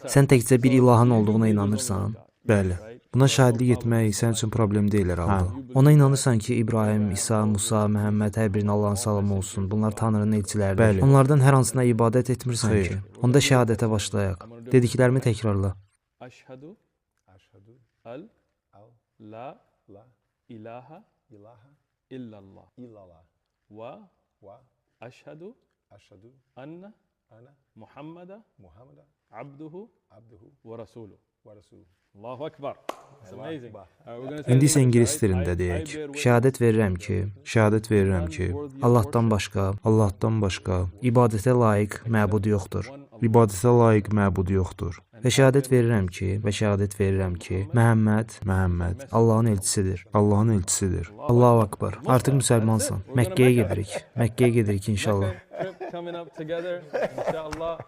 Sən təkcə bir ilahın olduğuna inanırsan? Bəli. Buna şahidlik etmək sənin üçün problem deyil herhalde. Ona inanırsan ki, İbrahim, İsa, Musa, Məhəmməd, hər birinin Allahın salamı olsun. Bunlar Tanrının elçiləridir. Bəli. Onlardan hər hansına ibadət etmirsən Xeyr. ki. Onda şəhadətə başlayaq. Dediklərimi təkrarla. Əşhədü əl la ilahe illallah və əşhədü enne Muhammeden abduhu və rasuluhu. Allahu Ekber. It's amazing. İndi isə ingilis dilində deyək. Şəhadət verirəm ki, Allahdan başqa ibadətə layiq məbud yoxdur. Və şəhadət verirəm ki, Məhəmməd Allahın elçisidir. Allahu Akbar. Artıq müsəlmansan. Məkkəyə gedirik inşallah. Trip coming up together, inshallah.